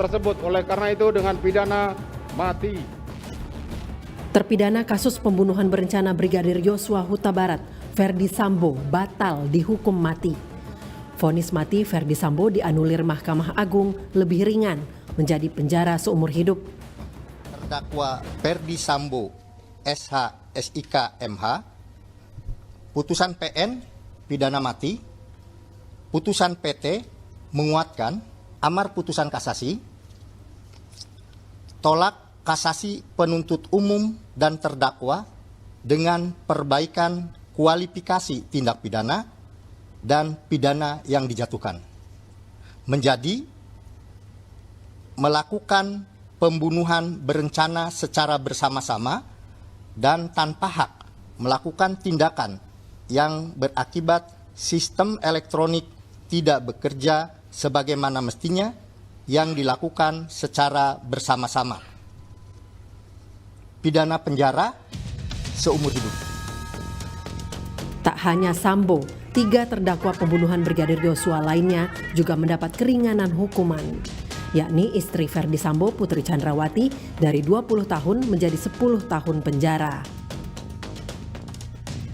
tersebut. Oleh karena itu dengan pidana mati. Terpidana kasus pembunuhan berencana Brigadir Yosua Huta Barat, Ferdi Sambo, batal dihukum mati. Vonis mati Ferdi Sambo dianulir Mahkamah Agung lebih ringan, menjadi penjara seumur hidup. Terdakwa Ferdi Sambo, SH, SIK, MH, putusan PN, pidana mati, putusan PT, menguatkan, amar putusan kasasi, tolak kasasi penuntut umum dan terdakwa dengan perbaikan kualifikasi tindak pidana dan pidana yang dijatuhkan. Menjadi melakukan pembunuhan berencana secara bersama-sama dan tanpa hak melakukan tindakan yang berakibat sistem elektronik tidak bekerja sebagaimana mestinya yang dilakukan secara bersama-sama. Pidana penjara seumur hidup. Tak hanya Sambo, 3 terdakwa pembunuhan Brigadir Yosua lainnya juga mendapat keringanan hukuman, yakni istri Ferdi Sambo, Putri Chandrawati, dari 20 tahun menjadi 10 tahun penjara.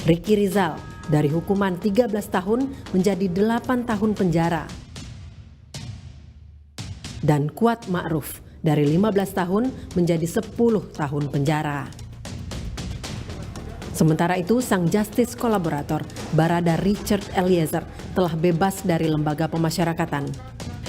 Ricky Rizal dari hukuman 13 tahun menjadi 8 tahun penjara. Dan Kuat Ma'ruf dari 15 tahun menjadi 10 tahun penjara. Sementara itu, sang justice kolaborator Barada Richard Eliezer telah bebas dari lembaga pemasyarakatan.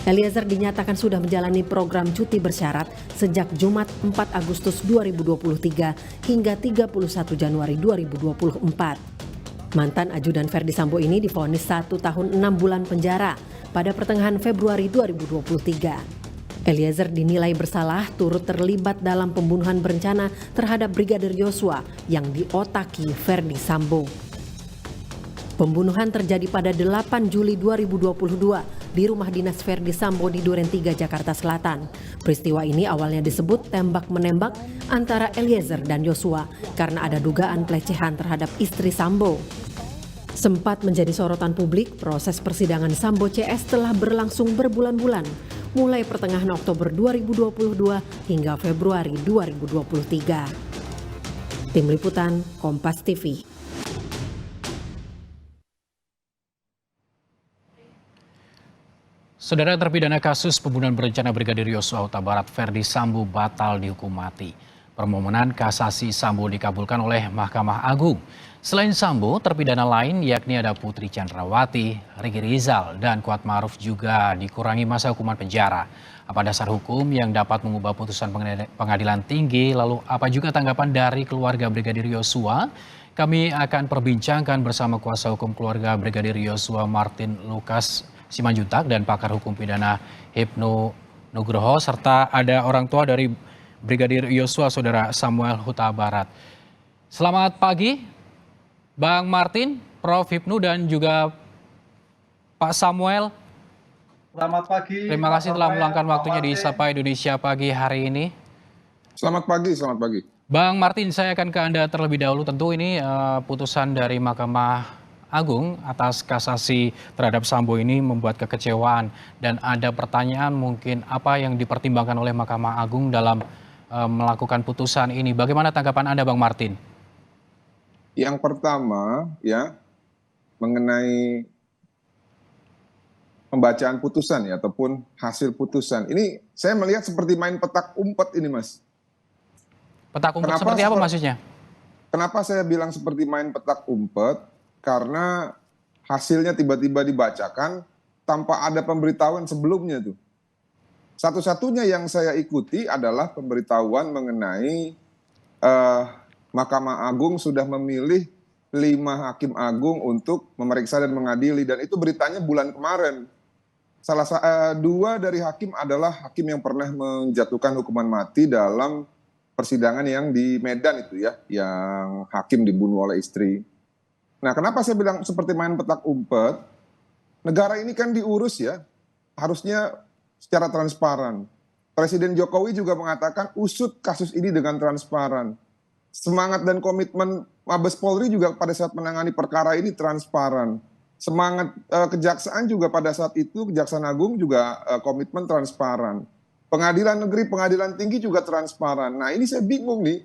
Eliezer dinyatakan sudah menjalani program cuti bersyarat sejak Jumat 4 Agustus 2023 hingga 31 Januari 2024. Mantan ajudan Ferdi Sambo ini divonis 1 tahun 6 bulan penjara pada pertengahan Februari 2023. Eliezer dinilai bersalah turut terlibat dalam pembunuhan berencana terhadap Brigadir Yosua yang diotaki Ferdi Sambo. Pembunuhan terjadi pada 8 Juli 2022 di rumah dinas Ferdi Sambo di Duren 3, Jakarta Selatan. Peristiwa ini awalnya disebut tembak-menembak antara Eliezer dan Yosua karena ada dugaan pelecehan terhadap istri Sambo. Sempat menjadi sorotan publik, proses persidangan Sambo CS telah berlangsung berbulan-bulan, mulai pertengahan Oktober 2022 hingga Februari 2023. Tim Liputan, Kompas TV. Saudara, terpidana kasus pembunuhan berencana Brigadir Yosua Huta Barat Ferdi Sambo batal dihukum mati. Permohonan kasasi Sambo dikabulkan oleh Mahkamah Agung. Selain Sambo, terpidana lain yakni ada Putri Chandrawati, Ricky Rizal, dan Kuat Ma'ruf juga dikurangi masa hukuman penjara. Apa dasar hukum yang dapat mengubah putusan pengadilan tinggi? Lalu apa juga tanggapan dari keluarga Brigadir Yosua? Kami akan perbincangkan bersama kuasa hukum keluarga Brigadir Yosua Martin Lukas Simanjuntak dan pakar hukum pidana Hipnu Nugroho, serta ada orang tua dari Brigadir Yosua, Saudara Samuel Huta Barat. Selamat pagi, Bang Martin, Prof. Hipnu, dan juga Pak Samuel. Selamat pagi. Terima kasih telah meluangkan waktunya di Sapa Indonesia pagi hari ini. Selamat pagi, selamat pagi. Bang Martin, saya akan ke Anda terlebih dahulu. Tentu ini putusan dari Mahkamah Agung atas kasasi terhadap Sambo ini membuat kekecewaan. Dan ada pertanyaan mungkin apa yang dipertimbangkan oleh Mahkamah Agung dalam melakukan putusan ini. Bagaimana tanggapan Anda, Bang Martin? Yang pertama ya mengenai pembacaan putusan ya ataupun hasil putusan. Ini saya melihat seperti main petak umpet ini, Mas. Petak umpet seperti apa maksudnya? Kenapa saya bilang seperti main petak umpet? Karena hasilnya tiba-tiba dibacakan tanpa ada pemberitahuan sebelumnya tuh. Satu-satunya yang saya ikuti adalah pemberitahuan mengenai Mahkamah Agung sudah memilih 5 hakim agung untuk memeriksa dan mengadili, dan itu beritanya bulan kemarin. Dua dari hakim adalah hakim yang pernah menjatuhkan hukuman mati dalam persidangan yang di Medan itu ya, yang hakim dibunuh oleh istri. Nah, kenapa saya bilang seperti main petak umpet? Negara ini kan diurus ya, harusnya secara transparan. Presiden Jokowi juga mengatakan usut kasus ini dengan transparan. Semangat dan komitmen Mabes Polri juga pada saat menangani perkara ini transparan. Semangat kejaksaan juga pada saat itu, Kejaksaan Agung juga komitmen transparan. Pengadilan negeri, pengadilan tinggi juga transparan. Nah ini saya bingung nih,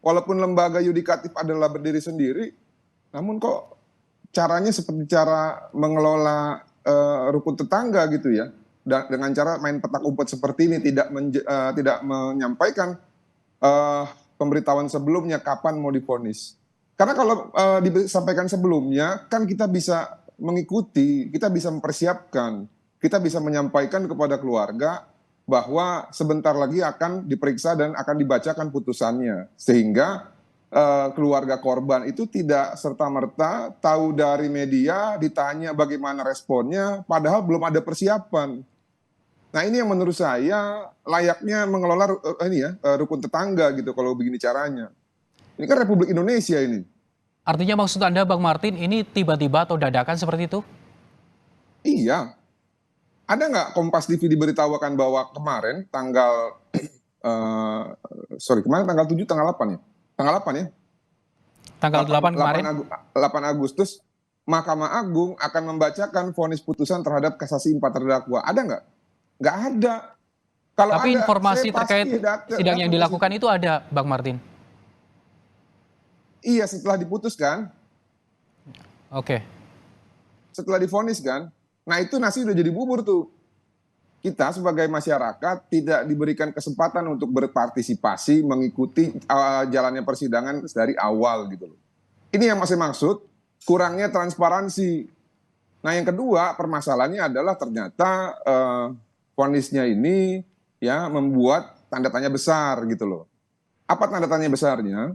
walaupun lembaga yudikatif adalah berdiri sendiri, namun kok caranya seperti cara mengelola rukun tetangga gitu ya, dengan cara main petak umpet seperti ini, tidak menyampaikan pemberitahuan sebelumnya kapan mau divonis. Karena kalau disampaikan sebelumnya, kan kita bisa mengikuti, kita bisa mempersiapkan, kita bisa menyampaikan kepada keluarga bahwa sebentar lagi akan diperiksa dan akan dibacakan putusannya. Sehingga keluarga korban itu tidak serta-merta tahu dari media, ditanya bagaimana responnya, padahal belum ada persiapan. Nah ini yang menurut saya layaknya mengelola rukun tetangga gitu kalau begini caranya. Ini kan Republik Indonesia ini. Artinya maksud Anda Bang Martin ini tiba-tiba atau dadakan seperti itu? Iya. Ada nggak Kompas TV diberitahukan bahwa kemarin tanggal kemarin tanggal 7 tanggal 8 ya? Tanggal 8 ya? Tanggal 8 kemarin? 8 Agustus Mahkamah Agung akan membacakan vonis putusan terhadap kasasi 4 terdakwa. Ada nggak? Nggak ada. Kalau Tapi ada, informasi saya terkait pasti sidang yang dilakukan itu ada, Bang Martin? Iya, setelah diputuskan. Oke. Setelah divonis kan. Nah itu nasi udah jadi bubur tuh. Kita sebagai masyarakat tidak diberikan kesempatan untuk berpartisipasi mengikuti jalannya persidangan dari awal gitu loh. Ini yang masih maksud kurangnya transparansi. Nah yang kedua permasalahannya adalah ternyata vonisnya ini ya membuat tanda tanya besar gitu loh. Apa tanda tanya besarnya?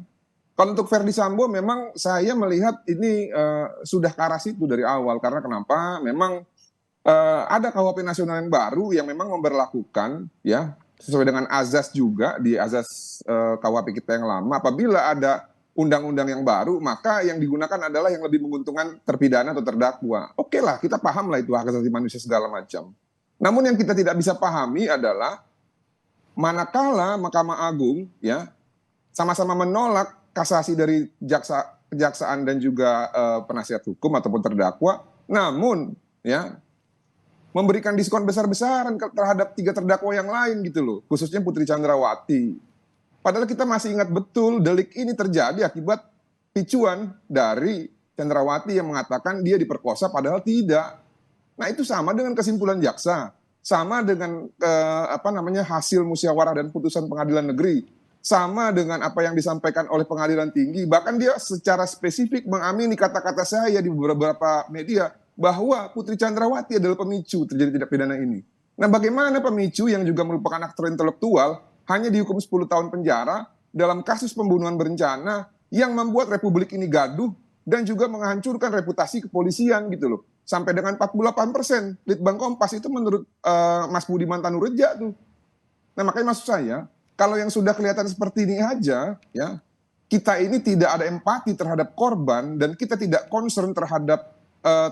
Kalau untuk Verdi Sambo memang saya melihat ini sudah ke arah situ dari awal. Karena kenapa? Memang ada KUHP nasional yang baru yang memang memberlakukan ya sesuai dengan azas juga di azas KUHP kita yang lama. Apabila ada undang-undang yang baru, maka yang digunakan adalah yang lebih menguntungkan terpidana atau terdakwa. Oke lah, kita paham lah itu hak asasi manusia segala macam. Namun yang kita tidak bisa pahami adalah manakala Mahkamah Agung ya sama-sama menolak kasasi dari kejaksaan dan juga penasihat hukum ataupun terdakwa, namun ya memberikan diskon besar-besaran terhadap 3 terdakwa yang lain gitu loh, khususnya Putri Chandrawati. Padahal kita masih ingat betul delik ini terjadi akibat picuan dari Chandrawati yang mengatakan dia diperkosa padahal tidak. Nah itu sama dengan kesimpulan jaksa, sama dengan hasil musyawarah dan putusan pengadilan negeri, sama dengan apa yang disampaikan oleh pengadilan tinggi. Bahkan dia secara spesifik mengamini kata-kata saya di beberapa media bahwa Putri Chandrawati adalah pemicu terjadi tindak pidana ini. Nah bagaimana pemicu yang juga merupakan aktor intelektual hanya dihukum 10 tahun penjara dalam kasus pembunuhan berencana yang membuat Republik ini gaduh dan juga menghancurkan reputasi kepolisian gitu loh. Sampai dengan 48% Litbang Kompas itu menurut Mas Budiman Tanureja tuh. Nah makanya maksud saya, kalau yang sudah kelihatan seperti ini aja ya, kita ini tidak ada empati terhadap korban dan kita tidak concern terhadap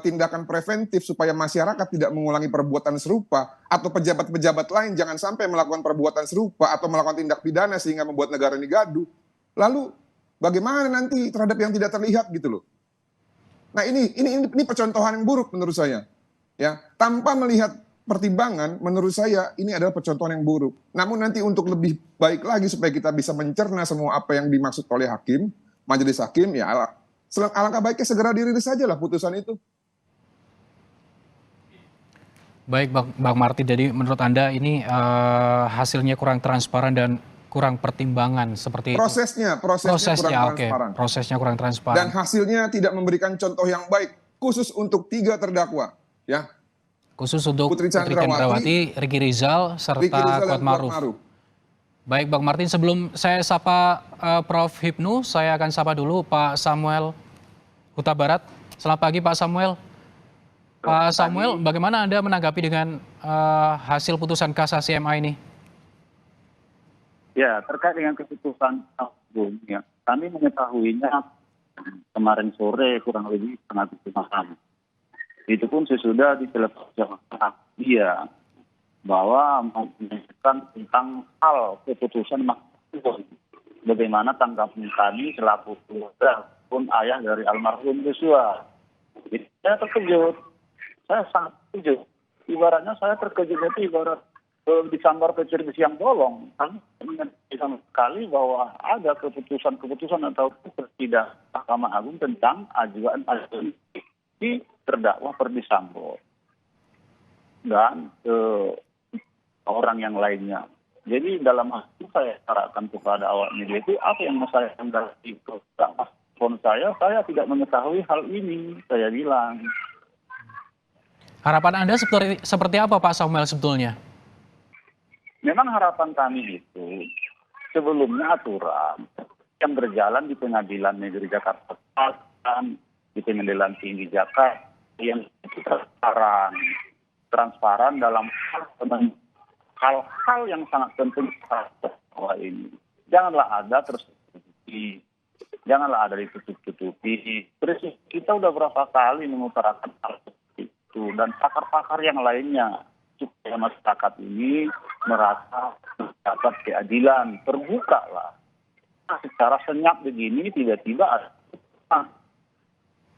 tindakan preventif supaya masyarakat tidak mengulangi perbuatan serupa atau pejabat-pejabat lain jangan sampai melakukan perbuatan serupa atau melakukan tindak pidana sehingga membuat negara ini gaduh. Lalu bagaimana nanti terhadap yang tidak terlihat gitu loh. Nah ini percontohan yang buruk menurut saya. Ya, tanpa melihat pertimbangan menurut saya ini adalah percontohan yang buruk. Namun nanti untuk lebih baik lagi supaya kita bisa mencerna semua apa yang dimaksud oleh hakim, majelis hakim ya alangkah baiknya segera dirilis saja lah putusan itu. Baik Bang Martin, jadi menurut Anda ini hasilnya kurang transparan dan kurang pertimbangan seperti prosesnya itu? kurang transparan. Prosesnya kurang transparan. Dan hasilnya tidak memberikan contoh yang baik, khusus untuk 3 terdakwa. Ya. Khusus untuk Putri Chandrawati, Ricky Rizal, serta Kuat Maruf. Baik Bang Martin, sebelum saya sapa Prof. Hipnu, saya akan sapa dulu Pak Samuel Huta Barat. Selamat pagi Pak Samuel. Pak Samuel, bagaimana Anda menanggapi dengan hasil putusan kasasi MA ini? Ya, terkait dengan keputusan Agung, ya, kami mengetahuinya kemarin sore kurang lebih setengah 7 malam. Itu pun sesudah ditelepon dia bahwa menanyakan tentang hal keputusan Mahkamah. Bagaimana tanggapan kami selaku keluarga pun ayah dari almarhum Joshua. Saya terkejut, saya sangat terkejut. Ibaratnya saya terkejut itu ibarat disambar petir di siang bolong. Kami mengerti sama sekali bahwa ada keputusan-keputusan atau persidangan Mahkamah Agung tentang ajuan di terdakwa Ferdi Sambo dan orang yang lainnya. Jadi dalam hal itu saya harapkan kepada awak media itu apa yang saya hendak itu. Telepon saya tidak mengetahui hal ini, saya bilang. Harapan Anda seperti apa Pak Samuel sebetulnya? Memang harapan kami itu sebelumnya aturan yang berjalan di Pengadilan Negeri Jakarta Selatan, di Pengadilan Tinggi Jakarta yang transparan dalam hal yang sangat penting bahwa ini. Janganlah ada tertutupi, janganlah ada ditutup-tutupi. Presiden kita udah berapa kali mengutarakan hal seperti itu dan pakar-pakar yang lainnya supaya masyarakat ini merasa mendapat keadilan, terbuka lah. Nah, secara senyap begini tiba-tiba ada.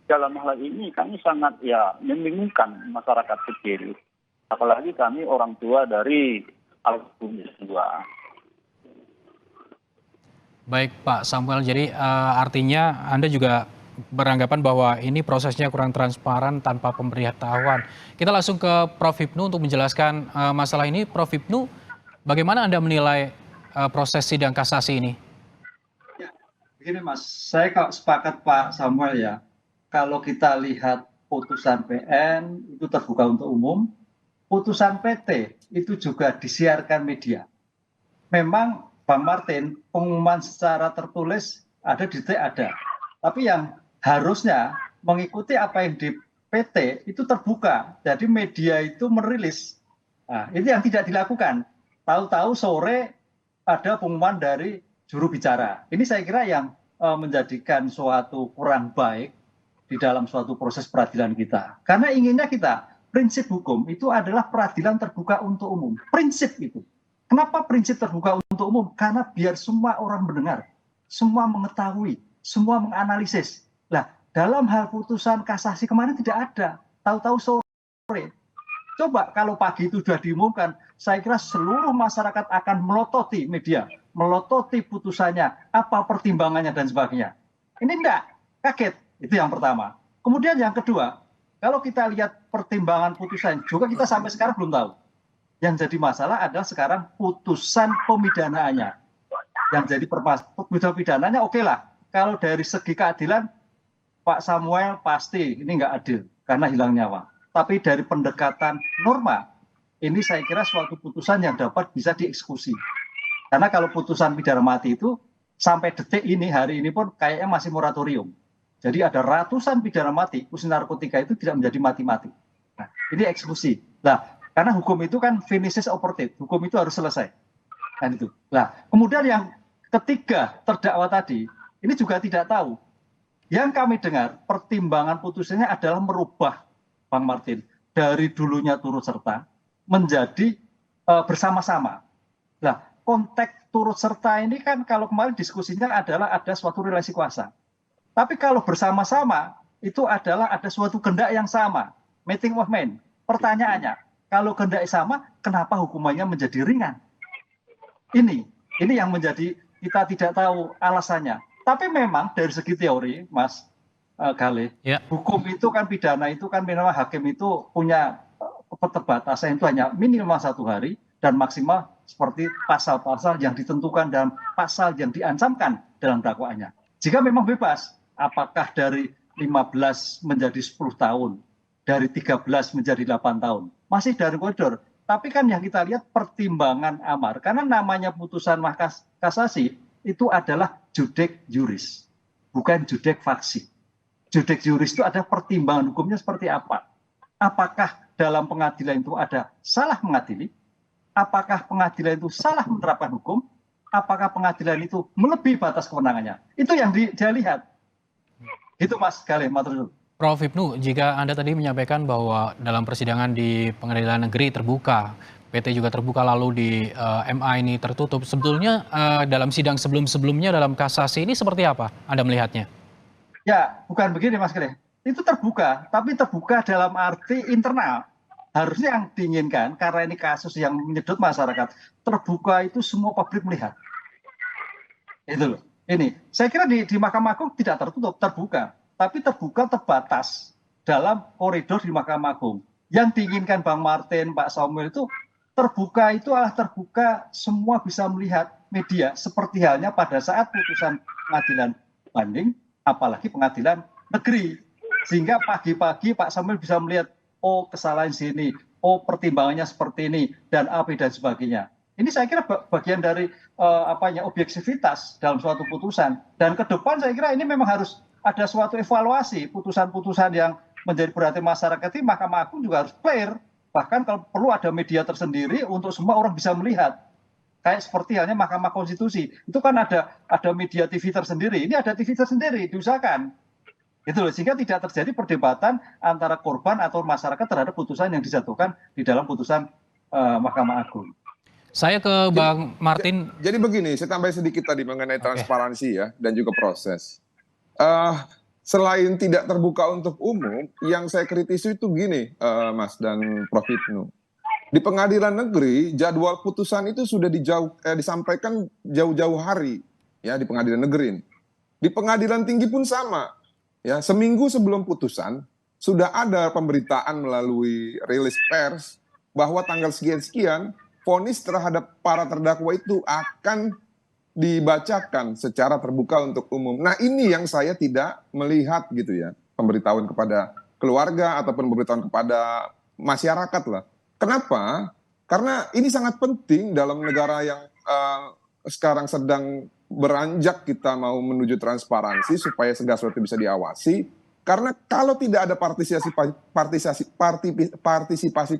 Dalam hal ini kami sangat membingungkan masyarakat kecil. Apalagi kami orang tua dari almarhum Joshua. Baik Pak Samuel, jadi artinya Anda juga beranggapan bahwa ini prosesnya kurang transparan tanpa pemberitahuan. Kita langsung ke Prof. Hipnu untuk menjelaskan masalah ini. Prof. Hipnu, bagaimana Anda menilai proses sidang kasasi ini? Ya, begini Mas, saya sepakat Pak Samuel ya. Kalau kita lihat putusan PN itu terbuka untuk umum, putusan PT itu juga disiarkan media. Memang Bang Martin, pengumuman secara tertulis ada di detik ada. Tapi yang harusnya mengikuti apa yang di PT itu terbuka. Jadi media itu merilis. Nah, itu yang tidak dilakukan. Tahu-tahu sore ada pengumuman dari juru bicara. Ini saya kira yang menjadikan suatu kurang baik di dalam suatu proses peradilan kita. Karena inginnya kita, prinsip hukum itu adalah peradilan terbuka untuk umum. Prinsip itu. Kenapa prinsip terbuka untuk umum? Karena biar semua orang mendengar, semua mengetahui, semua menganalisis. Nah, dalam hal putusan kasasi kemarin tidak ada. Tahu-tahu sore. Coba kalau pagi itu sudah diumumkan, saya kira seluruh masyarakat akan melototi media, melototi putusannya, apa pertimbangannya dan sebagainya. Ini enggak, kaget. Itu yang pertama. Kemudian yang kedua, kalau kita lihat pertimbangan putusan, juga kita sampai sekarang belum tahu. Yang jadi masalah adalah sekarang putusan pemidanaannya. Yang jadi putusan pidananya oke lah. Kalau dari segi keadilan, Pak Samuel pasti ini nggak adil karena hilang nyawa. Tapi dari pendekatan norma, ini saya kira suatu putusan yang dapat bisa dieksekusi. Karena kalau putusan pidana mati itu sampai detik ini, hari ini pun kayaknya masih moratorium. Jadi ada ratusan pidana mati, khusus narkotika itu tidak menjadi mati-mati. Nah, ini eksekusi. Nah, karena hukum itu kan finishes operative, hukum itu harus selesai. Kan itu. Nah, kemudian yang ketiga terdakwa tadi, ini juga tidak tahu. Yang kami dengar, pertimbangan putusannya adalah merubah, Bang Martin, dari dulunya turut serta menjadi bersama-sama. Nah, konteks turut serta ini kan kalau kemarin diskusinya adalah ada suatu relasi kuasa. Tapi kalau bersama-sama itu adalah ada suatu kehendak yang sama, meeting of men. Pertanyaannya, kalau kehendak sama, kenapa hukumannya menjadi ringan? Ini yang menjadi kita tidak tahu alasannya. Tapi memang dari segi teori, Mas Gale, hukum itu kan pidana itu kan minimal hakim itu punya keterbatasan itu hanya minimal 1 hari dan maksimal seperti pasal-pasal yang ditentukan dalam pasal yang diancamkan dalam dakwaannya. Jika memang bebas, apakah dari 15 menjadi 10 tahun, dari 13 menjadi 8 tahun, masih dari koridor. Tapi kan yang kita lihat pertimbangan amar, karena namanya putusan mahkamah kasasi itu adalah judek juris, bukan judek faksi. Judek juris itu ada pertimbangan hukumnya seperti apa. Apakah dalam pengadilan itu ada salah mengadili? Apakah pengadilan itu salah menerapkan hukum? Apakah pengadilan itu melebihi batas kewenangannya? Itu yang dia lihat. Itu Mas Gale, matur. Prof. Hipnu, jika Anda tadi menyampaikan bahwa dalam persidangan di pengadilan negeri terbuka, PT juga terbuka, lalu di MA ini tertutup, sebetulnya dalam sidang sebelum-sebelumnya dalam kasasi ini seperti apa Anda melihatnya? Ya, bukan begini Mas Gale. Itu terbuka, tapi terbuka dalam arti internal. Harusnya yang diinginkan, karena ini kasus yang menyedot masyarakat, terbuka itu semua publik melihat. Itu loh. Ini, saya kira di Mahkamah Agung tidak tertutup, terbuka. Tapi terbuka terbatas dalam koridor di Mahkamah Agung. Yang diinginkan Bang Martin, Pak Samuel itu terbuka itu adalah terbuka semua bisa melihat media. Seperti halnya pada saat putusan pengadilan banding, apalagi pengadilan negeri. Sehingga pagi-pagi Pak Samuel bisa melihat, oh kesalahan sini, oh pertimbangannya seperti ini, dan A, B, dan sebagainya. Ini saya kira bagian dari objektivitas dalam suatu putusan. Dan ke depan saya kira ini memang harus ada suatu evaluasi putusan-putusan yang menjadi perhatian masyarakat ini. Mahkamah Agung juga harus clear. Bahkan kalau perlu ada media tersendiri untuk semua orang bisa melihat. Kayak seperti halnya Mahkamah Konstitusi. Itu kan ada media TV tersendiri. Ini ada TV tersendiri, diusahakan. Itu loh, sehingga tidak terjadi perdebatan antara korban atau masyarakat terhadap putusan yang dijatuhkan di dalam putusan Mahkamah Agung. Saya ke Bang Martin. Jadi begini, saya tambah sedikit tadi mengenai transparansi ya dan juga proses. Selain tidak terbuka untuk umum, yang saya kritisi itu gini, Mas dan Prof. Ibnu. Di pengadilan negeri, jadwal putusan itu sudah disampaikan jauh-jauh hari ya di pengadilan negeri. Di pengadilan tinggi pun sama. Ya, seminggu sebelum putusan sudah ada pemberitaan melalui rilis pers bahwa tanggal sekian-sekian vonis terhadap para terdakwa itu akan dibacakan secara terbuka untuk umum. Nah, ini yang saya tidak melihat gitu ya, pemberitahuan kepada keluarga ataupun pemberitahuan kepada masyarakat lah. Kenapa? Karena ini sangat penting dalam negara yang sekarang sedang beranjak kita mau menuju transparansi supaya segala sesuatu bisa diawasi. Karena kalau tidak ada partisipasi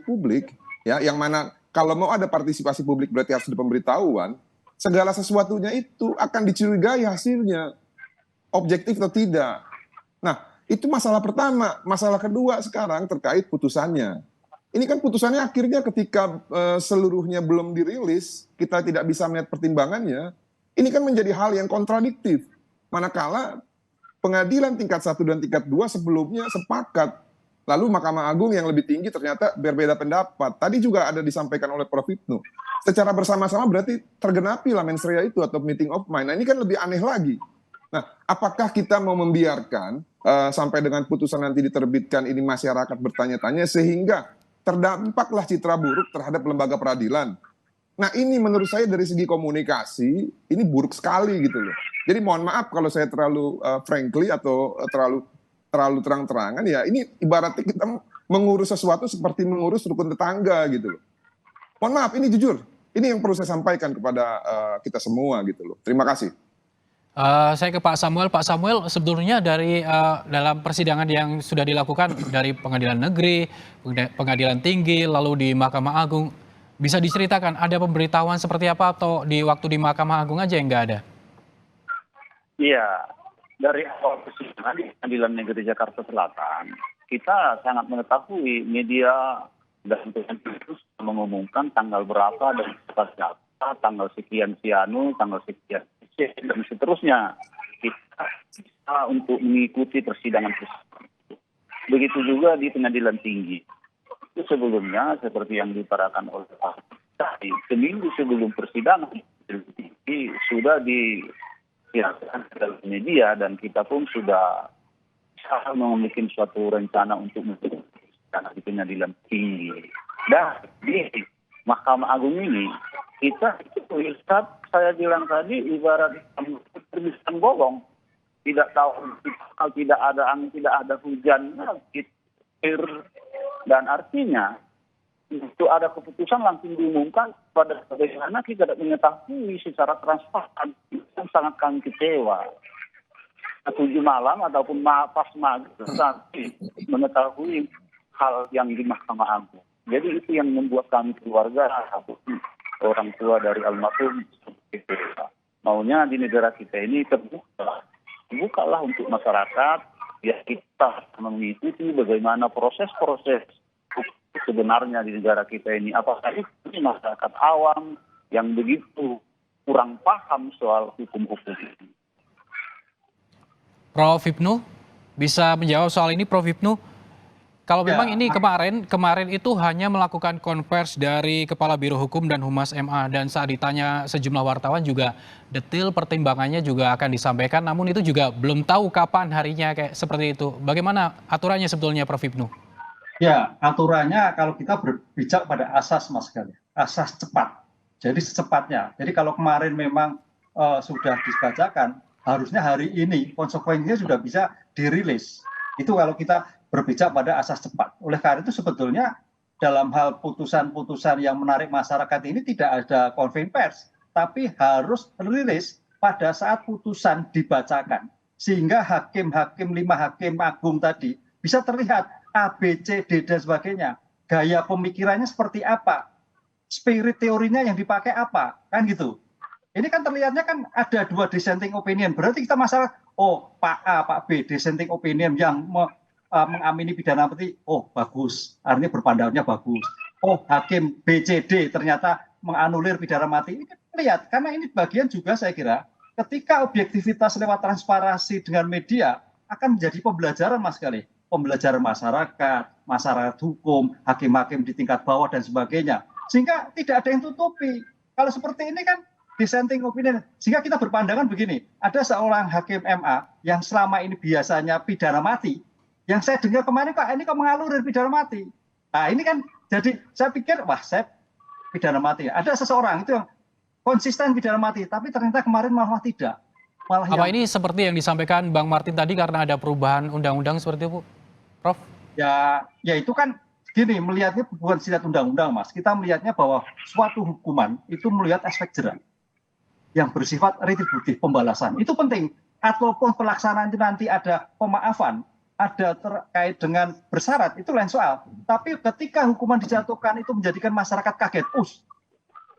publik, ya, yang mana kalau mau ada partisipasi publik berarti harus ada pemberitahuan, segala sesuatunya itu akan dicurigai hasilnya, objektif atau tidak. Nah, itu masalah pertama. Masalah kedua sekarang terkait putusannya. Ini kan putusannya akhirnya ketika seluruhnya belum dirilis, kita tidak bisa melihat pertimbangannya, ini kan menjadi hal yang kontradiktif. Manakala pengadilan tingkat 1 dan tingkat 2 sebelumnya sepakat. Lalu Mahkamah Agung yang lebih tinggi ternyata berbeda pendapat. Tadi juga ada disampaikan oleh Prof. Ibnu. Secara bersama-sama berarti tergenapi lah mens rea itu atau meeting of mind. Nah, ini kan lebih aneh lagi. Nah, apakah kita mau membiarkan sampai dengan putusan nanti diterbitkan ini masyarakat bertanya-tanya sehingga terdampaklah citra buruk terhadap lembaga peradilan. Nah, ini menurut saya dari segi komunikasi ini buruk sekali gitu loh. Jadi mohon maaf kalau saya terlalu frankly atau terlalu terang-terangan, ya ini ibaratnya kita mengurus sesuatu seperti mengurus rukun tetangga gitu loh. Mohon maaf, ini jujur. Ini yang perlu saya sampaikan kepada kita semua gitu loh. Terima kasih. Saya ke Pak Samuel. Pak Samuel, sebetulnya dari dalam persidangan yang sudah dilakukan dari pengadilan negeri, pengadilan tinggi, lalu di Mahkamah Agung, bisa diceritakan ada pemberitahuan seperti apa atau di waktu di Mahkamah Agung aja yang nggak ada? Iya, dari awal persidangan di Pengadilan Negeri Jakarta Selatan, kita sangat mengetahui media dan itu mengumumkan tanggal berapa dan siapa, tanggal sekian Sianu, tanggal sekian C, dan seterusnya. Kita bisa untuk mengikuti persidangan tersebut. Begitu juga di Pengadilan Tinggi. Itu sebelumnya seperti yang diutarakan oleh Pak tadi, seminggu sebelum persidangan tinggi sudah disiarkan dalam media dan kita pun sudah memiliki suatu rencana untuk persidangan di Pengadilan Tinggi. Dan di Mahkamah Agung ini kita lihat, saya bilang tadi ibarat terbisan bolong, tidak tahu kalau tidak ada angin, tidak ada hujan, dan artinya itu ada keputusan langsung diumumkan pada bagaimana kita tidak mengetahui secara transparan. Itu sangat kami kecewa. 7 malam ataupun pas maghrib nanti mengetahui hal yang di Mahkamah Agung. Jadi itu yang membuat kami keluarga ataupun orang tua dari almarhum maunya di negara kita ini terbukalah untuk masyarakat. Ya, kita mengikuti bagaimana proses-proses sebenarnya di negara kita ini. Apakah itu masyarakat awam yang begitu kurang paham soal hukum-hukum ini. Prof. Ibnu, bisa menjawab soal ini Prof. Ibnu? kalau Ya, memang ini kemarin itu hanya melakukan konvers dari Kepala Biro Hukum dan Humas MA, dan saat ditanya sejumlah wartawan juga detail pertimbangannya juga akan disampaikan, namun itu juga belum tahu kapan harinya kayak seperti itu. Bagaimana aturannya sebetulnya Prof. Ibnu? ya, aturannya kalau kita berbicara pada asas Mas Gali, asas cepat. Jadi secepatnya. Jadi kalau kemarin memang sudah dibacakan, harusnya hari ini konsekuensinya sudah bisa dirilis. Itu kalau kita berbicara pada asas cepat. Oleh karena itu sebetulnya dalam hal putusan-putusan yang menarik masyarakat ini tidak ada konferensi pers, tapi harus rilis pada saat putusan dibacakan. Sehingga hakim-hakim, 5 hakim agung tadi bisa terlihat A, B, C, D, dan sebagainya. Gaya pemikirannya seperti apa, spirit teorinya yang dipakai apa, kan gitu. Ini kan terlihatnya kan ada 2 dissenting opinion. Berarti kita masalah, oh Pak A, Pak B, dissenting opinion yang mengamini pidana mati, oh bagus, artinya berpandangnya bagus. Oh hakim B, C, D ternyata menganulir pidana mati. Ini kan lihat, karena ini bagian juga saya kira ketika objektivitas lewat transparansi dengan media akan menjadi pembelajaran Mas Gali. Pembelajaran masyarakat hukum, hakim-hakim di tingkat bawah dan sebagainya. Sehingga tidak ada yang tutupi. Kalau seperti ini kan dissenting opinion. Sehingga kita berpandangan begini, ada seorang hakim MA yang selama ini biasanya pidana mati, yang saya dengar kemarin Pak, ini kok mengalurir pidana mati. Nah ini kan, jadi saya pikir, wah saya pidana mati. Ada seseorang itu yang konsisten pidana mati, tapi ternyata kemarin malah tidak. Malah Apa ini seperti yang disampaikan Bang Martin tadi karena ada perubahan undang-undang seperti itu, Prof? Ya itu kan gini, melihatnya bukan sifat undang-undang Mas. Kita melihatnya bahwa suatu hukuman itu melihat aspek jera yang bersifat retributif, pembalasan. Itu penting. Ataupun pelaksanaan itu nanti ada pemaafan, ada terkait dengan bersyarat, itu lain soal. Tapi ketika hukuman dijatuhkan itu menjadikan masyarakat kaget,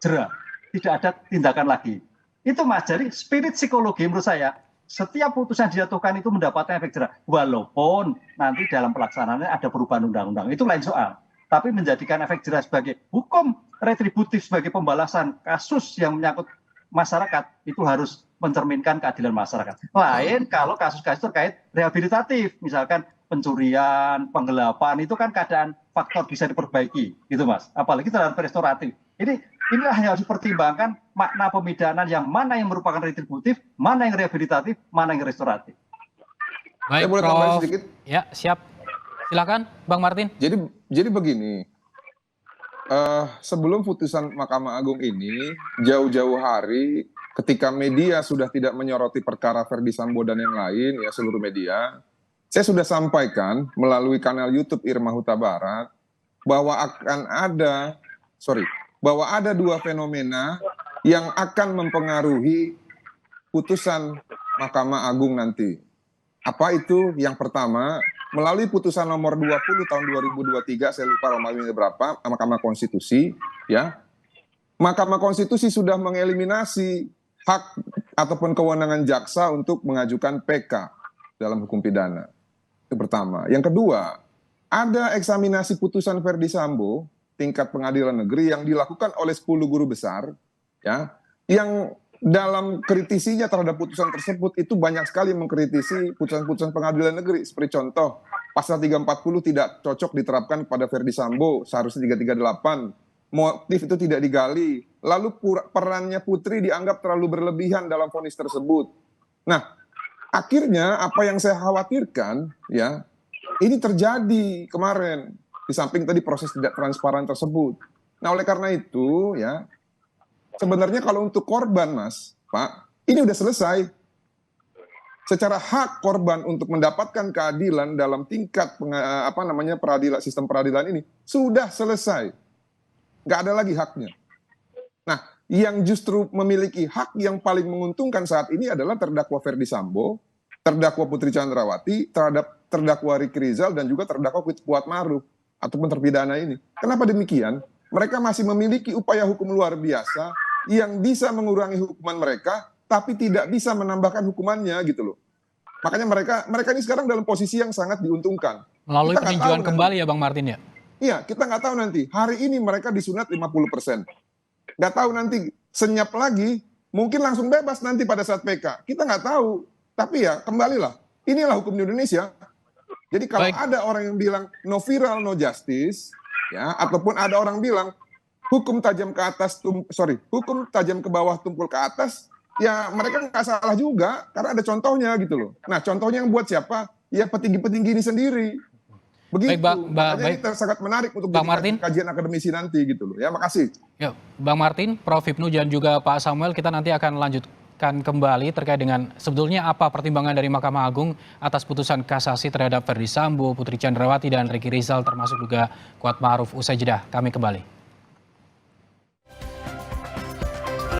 jera, tidak ada tindakan lagi. Itu Mas, jadi spirit psikologi menurut saya, setiap putusan dijatuhkan itu mendapatkan efek jera. Walaupun nanti dalam pelaksanaannya ada perubahan undang-undang, itu lain soal. Tapi menjadikan efek jera sebagai hukum retributif, sebagai pembalasan kasus yang menyangkut masyarakat, itu harus mencerminkan keadilan masyarakat. Lain kalau kasus-kasus terkait rehabilitatif, misalkan pencurian, penggelapan, itu kan keadaan faktor bisa diperbaiki, gitu Mas. Apalagi terhadap restoratif. Inilah yang harus dipertimbangkan makna pemidanan yang mana yang merupakan retributif, mana yang rehabilitatif, mana yang restoratif. Baik, Saya boleh tambahin Prof. sedikit? Ya, siap. Silakan, Bang Martin. Jadi begini, sebelum putusan Mahkamah Agung ini, jauh-jauh hari ketika media sudah tidak menyoroti perkara Ferdi Sambo dan yang lain, ya seluruh media, saya sudah sampaikan melalui kanal YouTube Irma Huta Barat bahwa bahwa ada 2 fenomena yang akan mempengaruhi putusan Mahkamah Agung nanti. Apa itu? Yang pertama, melalui putusan nomor 20 tahun 2023, saya lupa nomornya berapa, Mahkamah Konstitusi, ya. Mahkamah Konstitusi sudah mengeliminasi hak ataupun kewenangan jaksa untuk mengajukan PK dalam hukum pidana. Itu pertama. Yang kedua, ada eksaminasi putusan Ferdi Sambo tingkat pengadilan negeri yang dilakukan oleh 10 guru besar, ya, yang dalam kritisinya terhadap putusan tersebut itu banyak sekali mengkritisi putusan-putusan pengadilan negeri. Seperti contoh, pasal 340 tidak cocok diterapkan pada Ferdi Sambo, seharusnya 338. Motif itu tidak digali. Lalu perannya Putri dianggap terlalu berlebihan dalam vonis tersebut. Nah, akhirnya apa yang saya khawatirkan, ya, ini terjadi kemarin. Di samping tadi proses tidak transparan tersebut. Nah, oleh karena itu, ya, sebenarnya kalau untuk korban, Mas, Pak, ini udah selesai. Secara hak korban untuk mendapatkan keadilan dalam tingkat sistem peradilan ini sudah selesai. Nggak ada lagi haknya. Nah, yang justru memiliki hak yang paling menguntungkan saat ini adalah terdakwa Ferdi Sambo, terdakwa Putri Chandrawati, terhadap terdakwa Ricky Rizal, dan juga terdakwa Kuatmaruf ataupun terpidana ini. Kenapa demikian? Mereka masih memiliki upaya hukum luar biasa yang bisa mengurangi hukuman mereka, tapi tidak bisa menambahkan hukumannya gitu loh. Makanya mereka ini sekarang dalam posisi yang sangat diuntungkan. Melalui peninjauan kembali ya Bang Martin ya? Iya, kita nggak tahu nanti. Hari ini mereka disunat 50%. Nggak tahu nanti senyap lagi, mungkin langsung bebas nanti pada saat PK. Kita nggak tahu. Tapi ya kembalilah, inilah hukum di Indonesia. Jadi kalau Baik. ada orang yang bilang no viral, no justice, ya, ataupun ada orang bilang hukum tajam ke atas, hukum tajam ke bawah, tumpul ke atas, ya mereka nggak salah juga, karena ada contohnya gitu loh. Nah, contohnya yang buat siapa? Ya petinggi-petinggi ini sendiri. Begitu. Makanya ini sangat menarik untuk kajian akademisi nanti gitu loh. Ya, makasih. Ya, Bang Martin, Prof. Hipnu dan juga Pak Samuel, kita nanti akan lanjutkan kembali terkait dengan sebetulnya apa pertimbangan dari Mahkamah Agung atas putusan kasasi terhadap Ferdi Sambo, Putri Chandrawati, dan Ricky Rizal, termasuk juga Kuat Ma'ruf. Usai jeda, kami kembali.